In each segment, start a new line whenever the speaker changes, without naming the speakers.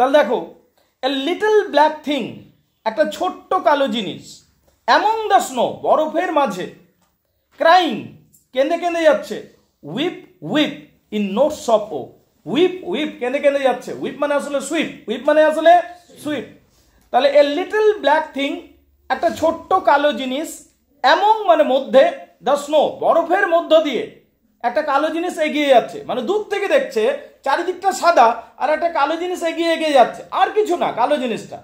তাহলে দেখো, a little black thing, একটা ছোট্ট কালো জিনিস, অ্যামং দ্য স্নো, বরফের মাঝে, ক্রাইং, কেঁদে কেঁদে যাচ্ছে, weep weep in notes of woe, weep weep কেঁদে কেঁদে যাচ্ছে, উইপ মানে আসলে সুইপ, উইপ মানে আসলে সুইপ। তাহলে এ লিটল ব্ল্যাক থিং, একটা ছোট্ট কালো জিনিস, অ্যামং মানে মধ্যে, দ্য স্নো বরফের মধ্য দিয়ে একটা কালো জিনিস এগিয়ে যাচ্ছে, মানে দূর থেকে দেখছে চারিদিকটা সাদা আর একটা কালো জিনিস এগিয়ে এগিয়ে যাচ্ছে, আর কিছু না, কালো জিনিসটা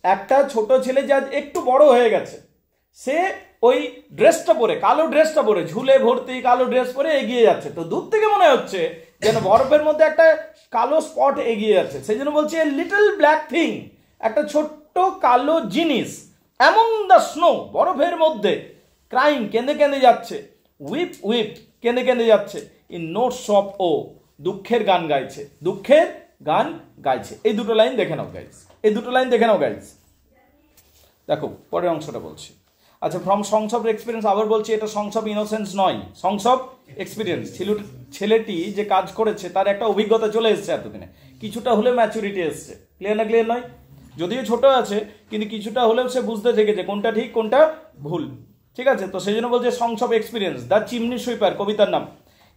একটা ছোট ছেলে যা একটু বড় হয়ে গেছে, সে ওই ড্রেসটা পরে, কালো ড্রেসটা পরে, ঝুলে ভর্তি কালো ড্রেস পরে এগিয়ে যাচ্ছে। তো দূর থেকে মনে হচ্ছে যেন বরফের মধ্যে একটা কালো স্পট এগিয়ে যাচ্ছে, সেই জন্য বলছি লিটল ব্ল্যাক থিং, একটা ছোট্ট কালো জিনিস, অ্যামং দ্য স্নো বরফের মধ্যে, ক্রাইং কেঁদে কেঁদে যাচ্ছে, উইপ উইপ কেঁদে কেঁদে যাচ্ছে, ইন নোটস অফ ও দুঃখের গান গাইছে, দুঃখের গান গাইছে। এই দুটো লাইন দেখে নাও গাইজ, এই দুটো লাইন দেখে নাও গাইজ। দেখো পরের অংশটা বলছি। আচ্ছা, ফ্রম সংস অফ এক্সপিরিয়েন্স, আবার বলছি এটা সংস অফ ইনোসেন্স নয়, সংস অফ এক্সপিরিয়েন্স। ছেলেটি যে কাজ করেছে তার একটা অভিজ্ঞতা চলে এসছে, এতদিনে কিছুটা হলেও ম্যাচুরিটি এসছে। ক্লিয়ার না ক্লিয়ার নয়? যদিও ছোট আছে কিন্তু কিছুটা হলেও সে বুঝতে শিখেছে কোনটা ঠিক কোনটা ভুল। ঠিক আছে, তো সেই জন্য বলছে সংস of experience. The chimney sweeper কবিতার নাম।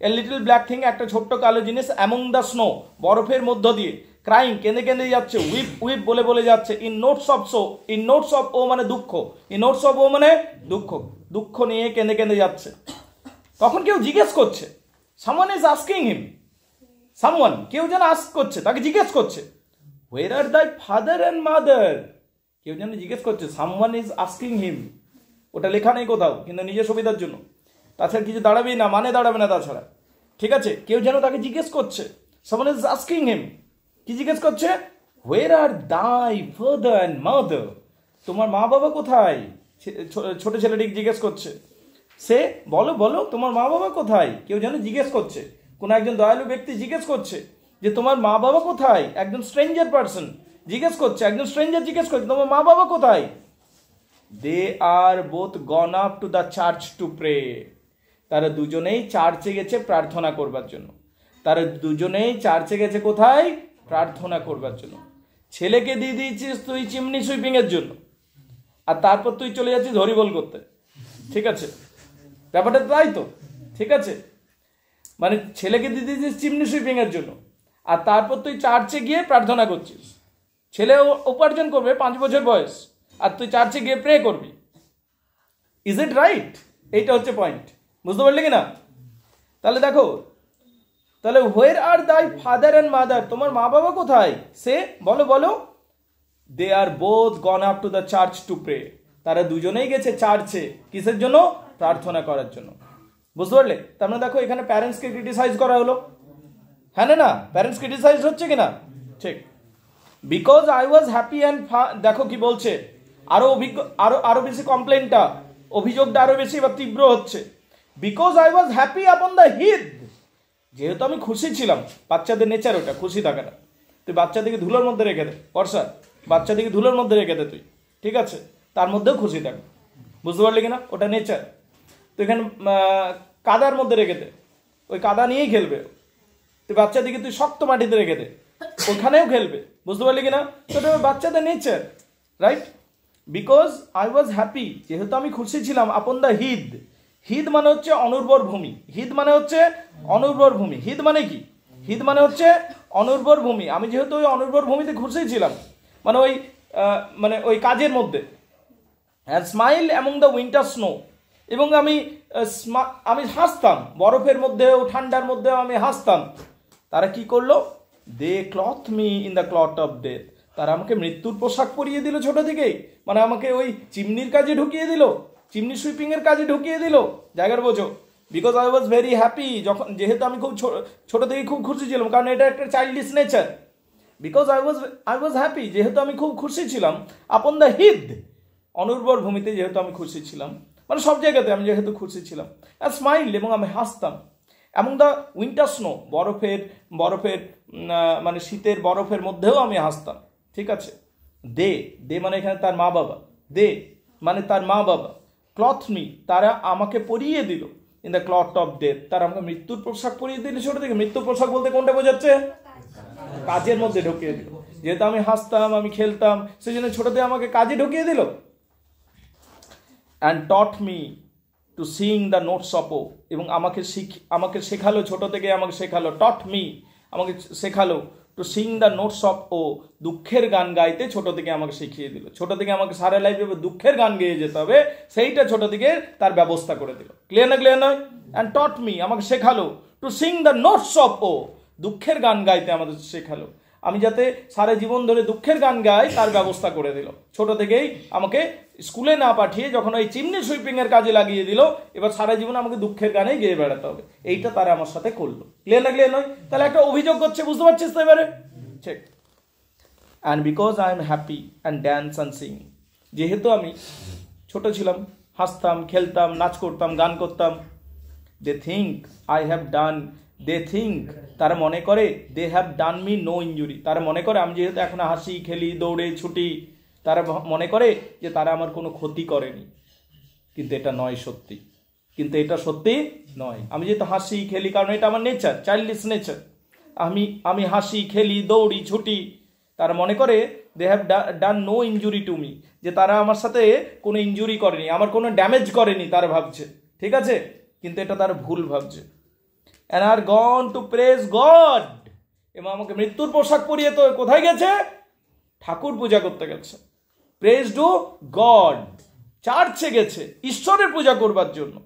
এ লিটল ব্ল্যাক থিং, একটা ছোট্ট কালো জিনিস, অ্যামং দ্য স্নো বরফের মধ্য দিয়ে, ক্রাইং কেঁদে কেঁদে যাচ্ছে, উইপ উইপ বলে বলে যাচ্ছে, in notes of so, in notes of woe মানে দুঃখ, ইন নোটস অফ ও মানে দুঃখ, দুঃখ নিয়ে কেঁদে কেঁদে যাচ্ছে। তখন কেউ জিজ্ঞেস করছে, someone is asking him, someone কেউ যেন আস্ক করছে, তাকে জিজ্ঞেস করছে, হোয়ার আর দাই ফাদার অ্যান্ড মাদার, কেউ যেন জিজ্ঞেস করছে, সামওয়ান ইজ আস্কিং হিম, ওটা লেখা নেই কোথাও কিন্তু নিজের সুবিধার জন্য, তাছাড়া কিছু দাঁড়াবেই না, মানে দাঁড়াবে না তাছাড়া। ঠিক আছে, কেউ যেন তাকে জিজ্ঞেস করছে, সামওয়ান ইজ আস্কিং হিম, কি জিজ্ঞেস করছে, হোয়ার আর দাই ফাদার অ্যান্ড মাদার, তোমার মা বাবা কোথায়, ছোট ছেলেটি জিজ্ঞেস করছে। সে বলো বলো তোমার মা বাবা কোথায়, কেউ যেন জিজ্ঞেস করছে, কোন একজন দয়ালু ব্যক্তি জিজ্ঞেস করছে যে তোমার মা বাবা কোথায়, একজন স্ট্রেঞ্জার পার্সন জিজ্ঞেস করছে, একজন স্ট্রেঞ্জার জিজ্ঞেস করছে তোমার মা বাবা কোথায়। They are both gone up to the church to pray, তারা দুজনেই চার্চে গেছে প্রার্থনা করবার জন্য, তারা দুজনেই চার্চে গেছে কোথায়, প্রার্থনা করবার জন্য। ছেলেকে দিয়ে দিয়েছিস তুই চিমনি সুইপিং এর জন্য, আর তারপর তুই চলে যাচ্ছিস হরিবোল করতে। ঠিক আছে, ব্যাপারটা তাই তো? ঠিক আছে, মানে ছেলেকে দিয়ে দিয়েছিস চিমনি সুইপিং এর জন্য, আর তারপর তুই চার্চে গিয়ে প্রার্থনা করছিস। ছেলে উপার্জন করবে 5 বছর বয়স, আর তুই চার্চে গিয়ে প্রে করবি। Is it right? এইটা হচ্ছে পয়েন্ট, বুঝতে পারলে কি না? তাহলে দেখো, তাহলে হোয়ার আর দাই ফাদার অ্যান্ড মাদার, তোমার মা বাবা কোথায়, সে বলো বলো, they are both gone up to the church to pray, তারা দুজনেই গেছে চার্চে, কিসের জন্য, প্রার্থনা করার জন্য। বুঝতে পারলে? তার মানে দেখো এখানে প্যারেন্টসকে ক্রিটিসাইজ করা হলো, হ্যাঁ না, প্যারেন্টস ক্রিটিসাইজ হচ্ছে কিনা? ঠিক। Because I was happy and, দেখো কি বলছে, আরো বেশি কমপ্লেনটা, অভিযোগটা আরো বেশি বা তীব্র হচ্ছে। Because I was happy upon the Heath, যেহেতু আমি খুশি ছিলাম, বাচ্চাদের নেচার ওটা খুশি থাকাটা, তুই বাচ্চাদেরকে ধুলোর মধ্যে রেখে দে, বর্ষা বাচ্চাদেরকে ধুলোর মধ্যে রেখে দে তুই, ঠিক আছে, তার মধ্যেও খুশি থাক। বুঝতে পারলি কিনা? ওটা নেচার। তো এখানে কাদার মধ্যে রেখে দে, ওই কাদা নিয়েই খেলবে। তুই বাচ্চাদেরকে তুই শক্ত মাটিতে রেখে দে, ওখানেও খেলবে। বুঝতে পারলি কিনা? তো এটা বাচ্চাদের nature, right? Because I was happy, যেহেতু আমি খুশি ছিলাম, আপন দ্য হিদ, হিদ মানে হচ্ছে অনুর্বর ভূমি, হিদ মানে হচ্ছে অনুর্বর ভূমি। হিদ মানে কি? হিদ মানে হচ্ছে অনুর্বর ভূমি। আমি যেহেতু ওই অনুর্বর ভূমিতে খুশি ছিলাম, মানে ওই কাজের মধ্যে, and smile among the winter snow, এবং আমি হাসতাম, বরফের মধ্যেও ঠান্ডার মধ্যেও আমি হাসতাম। তারা কি করলো? They clothed me in the clothes of death, তারা আমাকে মৃত্যুর পোশাক পরিয়ে দিল ছোট থেকেই, মানে আমাকে ওই চিমনির কাজে ঢুকিয়ে দিল, চিমনি সুইপিং এর কাজে ঢুকিয়ে দিল, জায়গার বোঝো। Because I was very happy, যেহেতু আমি খুব ছোট থেকে খুব খুশি ছিলাম, কারণ এটা একটা childish nature. Because I was happy, যেহেতু আমি খুব খুশি ছিলাম, আপন দ্য হিদ, অনুর্বর ভূমিতে যেহেতু আমি খুশি ছিলাম, মানে সব জায়গাতে আমি যেহেতু খুশি ছিলাম, আর স্মাইল, এবং আমি হাসতাম, এবং দ্য উইন্টার স্নো, বরফের মানে শীতের বরফের মধ্যেও আমি হাসতাম। ঠিক আছে, দে মানে এখানে তার মা বাবা, দে মানে তার মা বাবা, ক্লথ মি তারা আমাকে পরিয়ে দিল, in the clothes of death তারা আমাকে মৃত্যুর পোশাক পরিয়ে দিল ছোট থেকে। মৃত্যুর পোশাক বলতে কোনটা বোঝাচ্ছে? কাজের মধ্যে ঢুকিয়ে দিল। যেহেতু আমি হাসতাম, আমি খেলতাম, সেই জন্য ছোটতে আমাকে কাজে ঢুকিয়ে দিল। And taught me to sing the notes of woe, এবং আমাকে শেখালো, ছোট থেকে আমাকে শেখালো, টট মি আমাকে শেখালো to sing the notes of woe, দুঃখের গান গাইতে ছোট থেকে আমাকে শিখিয়ে দিল। ছোট থেকে আমাকে সারা লাইফে দুঃখের গান গেয়ে যেতে হবে, সেইটা ছোট থেকে তার ব্যবস্থা করে দিল। ক্লিয়ার না? ক্লিয়ার নয়? অ্যান্ড টট মি আমাকে শেখালো to sing the notes of woe, দুঃখের গান গাইতে আমাদের শেখালো। আমি যাতে সারা জীবন ধরে দুঃখের গান গাই তার ব্যবস্থা করে দিল। ছোট থেকেই আমাকে স্কুলে না পাঠিয়ে যখন ওই চিমনি সুইপিং এর কাজে লাগিয়ে দিল, এবার সারা জীবন আমাকে দুঃখের গানেই গেয়ে বেড়াতে হবে। এইটা তারা আমার সাথে করলো। ক্লিয়ার না? ক্লিয়ার নয়? তাহলে একটা অভিযোগ করছে, বুঝতে পারছিস তো এবারে? ঠিক। And because I am happy and dance and sing, যেহেতু আমি ছোট ছিলাম, হাসতাম, খেলতাম, নাচ করতাম, গান করতাম, they think I have done, they think তারা মনে করে, they have done me no injury, তারা মনে করে আমি যেহেতু এখন হাসি, খেলি, দৌড়ে, ছুটি, তারা মনে করে যে তারা আমার কোনো ক্ষতি করেনি। কিন্তু এটা নয় সত্যি, কিন্তু এটা সত্যি নয়। আমি যেহেতু হাসি, খেলি, কারণ এটা আমার নেচার, চাইল্ডিশ নেচার, আমি হাসি, খেলি, দৌড়ি, ছুটি, তারা মনে করে they have done no injury to me, যে তারা আমার সাথে কোনো ইঞ্জুরি করেনি, আমার কোনো ড্যামেজ করেনি, তারা ভাবছে। ঠিক আছে? কিন্তু এটা তারা ভুল ভাবছে। and are gone to praise God, এবং আমাকে মৃত্যুর পোশাক পরিয়ে তো কোথায় গেছে? ঠাকুর পূজা করতে গেছে। প্রেজ টু গড, চার্চে গেছে ঈশ্বরের পূজা করবার জন্য।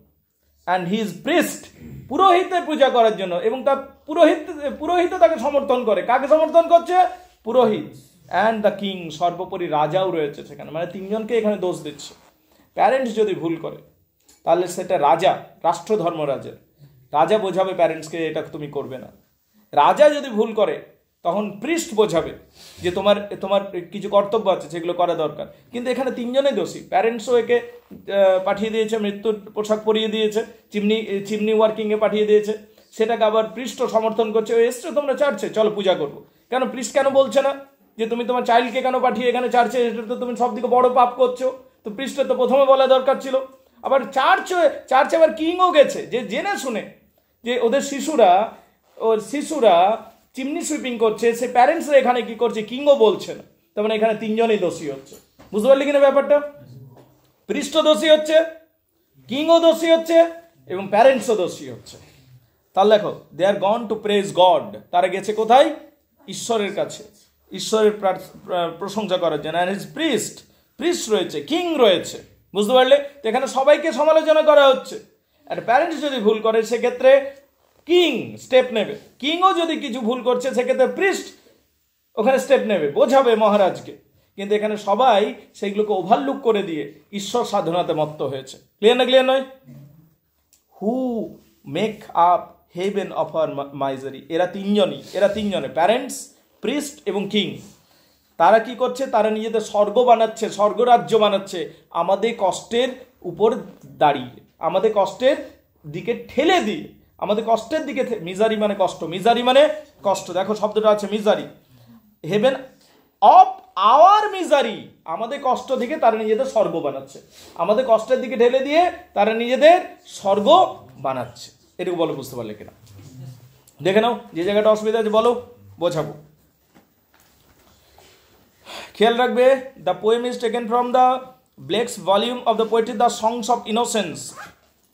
অ্যান্ড হি ইজ প্রিস্ট, পুরোহিতের পূজা করার জন্য, এবং তার পুরোহিত তাকে সমর্থন করে। কাকে সমর্থন করছে? পুরোহিত। অ্যান্ড দ্য কিং, সর্বোপরি রাজাও রয়েছে সেখানে। মানে তিনজনকে এখানে দোষ দিচ্ছে। প্যারেন্টস যদি ভুল করে তাহলে সেটা রাজা, রাষ্ট্রধর্ম রাজা বোঝাবে প্যারেন্টসকে এটা তুমি করবে না। রাজা যদি ভুল করে তখন প্রিস্ট বোঝাবে যে তোমার কিছু কর্তব্য আছে, সেগুলো করা দরকার। কিন্তু এখানে তিনজনেই দোষী। প্যারেন্টসও একে পাঠিয়ে দিয়েছে, মৃত্যুর পোশাক পরিয়ে দিয়েছে, চিমনি ওয়ার্কিংয়ে পাঠিয়ে দিয়েছে, সেটাকে আবার প্রিস্ট সমর্থন করছে। ওই এসছো তোমরা চার্চে, চলো পূজা করবো। কেন প্রিস্ট কেন বলছে না যে তুমি তোমার চাইল্ডকে কেন পাঠিয়ে এখানে চার্চে? এটা তো তুমি সব দিকে বড় পাপ করছো। তো প্রিস্টের তো প্রথমে বলা দরকার ছিল। আবার চার্চে আবার কিংও গেছে, যে জেনে শুনে যে ওদের শিশুরা চিমনি সুইপিং করছে, সে প্যারেন্টসরা এখানে কি করছে, কিংও বলছে না। তার মানে এখানে তিনজনেই দোষী হচ্ছে। বুঝতে পারলি কিনা ব্যাপারটা? প্রিস্ট দোষী হচ্ছে, কিংও দোষী হচ্ছে, এবং প্যারেন্টসও দোষী হচ্ছে। তাহলে দেখো, দে আর গন টু প্রেজ গড, তারা গেছে কোথায়? ঈশ্বরের কাছে, ঈশ্বরের প্রশংসা করার জন্য। অ্যান্ড হিজ প্রিস্ট রয়েছে, কিং রয়েছে। বুঝতে পারলে? তো এখানে সবাইকে সমালোচনা করা হচ্ছে। আর প্যারেন্টস যদি ভুল করে সেক্ষেত্রে কিং স্টেপ নেবে, কিংও যদি কিছু ভুল করছে সেক্ষেত্রে প্রিস্ট ওখানে স্টেপ নেবে, বোঝাবে মহারাজকে। কিন্তু এখানে সবাই সেইগুলোকে ওভারলুক করে দিয়ে ঈশ্বর সাধনাতে মত্ত হয়েছে। ক্লিয়ার না? ক্লিয়ার নয়? হু make up haven of our মাইজারি, এরা তিনজনে প্যারেন্টস, প্রিস্ট এবং কিং। তারা কি করছে? তারা নিজেদের স্বর্গ বানাচ্ছে, স্বর্গরাজ্য বানাচ্ছে আমাদের কষ্টের উপর দাঁড়িয়ে, আমাদের কষ্টের দিকে ঠেলে দিয়ে, আমাদের কষ্টের দিকে। মিজারি মানে কষ্ট, মিজারি মানে কষ্ট। দেখো শব্দটা আছে misery, haven of our misery, আমাদের কষ্ট থেকে তারা নিজেদের স্বর্গ বানাচ্ছে, আমাদের কষ্টের দিকে ঠেলে দিয়ে তারা নিজেদের স্বর্গ বানাচ্ছে। এটুকু বলো, বুঝতে পারলে কিনা? দেখে নাও, যে জায়গাটা অসুবিধা আছে বলো, বোঝাবো। খেয়াল রাখবে, the poem is taken from the Blake's volume of the poetry the songs of innocence.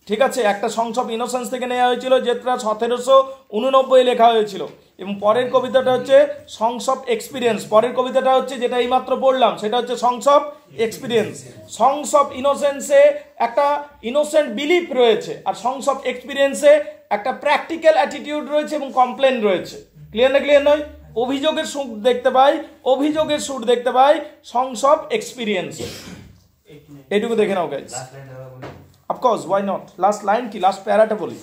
ঠিক আছে? একটা সংস অফ ইনোসেন্স থেকে নেওয়া হয়েছিল, যেটা 1789 লেখা হয়েছিল। এবং পরের কবিতাটা হচ্ছে সংস অফ এক্সপিরিয়েন্স। পরের কবিতাটা হচ্ছে যেটা এইমাত্র পড়লাম, সেটা হচ্ছে songs of experience. Songs of ইনোসেন্সে একটা ইনোসেন্ট বিলিফ রয়েছে, আর সংস অফ এক্সপিরিয়েন্সে একটা প্র্যাকটিক্যাল অ্যাটিটিউড রয়েছে এবং কমপ্লেন রয়েছে। ক্লিয়ার না? ক্লিয়ার নয়? অভিযোগের সুর দেখতে পাই সংস অফ এক্সপিরিয়েন্স। এটুকু দেখে নাও guys. Of course, why not? Last line কি, লাস্ট প্যারাটা বলি।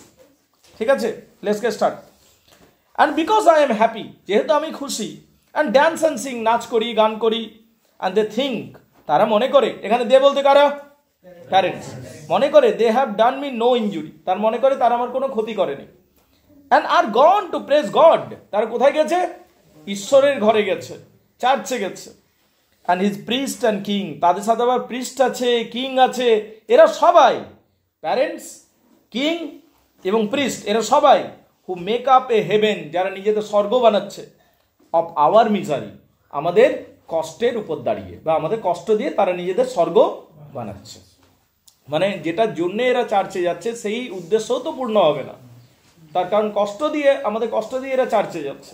ঠিক আছে, let's get start. And because I am happy, যেহেতু আমি খুশি, অ্যান্ড ড্যান্স অ্যান্ড সিং, নাচ করি, গান করি, অ্যান্ড দে থিঙ্ক, তারা মনে করে, এখানে দে বলতে কারা? প্যারেন্টস। মনে করে they have done me no injury, তার মনে করে তারা আমার কোনো ক্ষতি করেনি। And are gone to praise God, তারা কোথায় গেছে? ঈশ্বরের ঘরে গেছে, চার্চে গেছে। And his priest and king, তাদের সাথে আবার প্রিস্ট আছে, কিং আছে। এরা সবাই প্যারেন্টস, কিং এবং প্রিস্ট, এরা সবাই who make up a heaven, যারা নিজেদের স্বর্গ বানাচ্ছে, অফ আওয়ার মিজারি, আমাদের কষ্টের উপর দাঁড়িয়ে বা আমাদের কষ্ট দিয়ে তারা নিজেদের স্বর্গ বানাচ্ছে। মানে যেটার জন্য এরা চার্চে যাচ্ছে সেই উদ্দেশ্যও তো পূর্ণ হবে না, তার কারণ আমাদের কষ্ট দিয়ে এরা চার্চে যাচ্ছে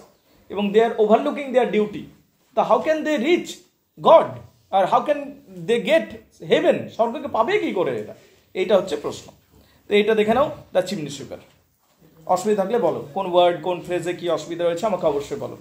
এবং they are overlooking their duty. তা how can they reach God or how can they get heaven? স্বর্গকে পাবে কি করে এরা? এইটা হচ্ছে প্রশ্ন। তো এইটা দেখে নাও, দ্য চিমনি সুইপার। অসুবিধা থাকলে বলো, কোন ওয়ার্ড কোন ফ্রেজে কি অসুবিধা হয়েছে আমাকে অবশ্যই বলো।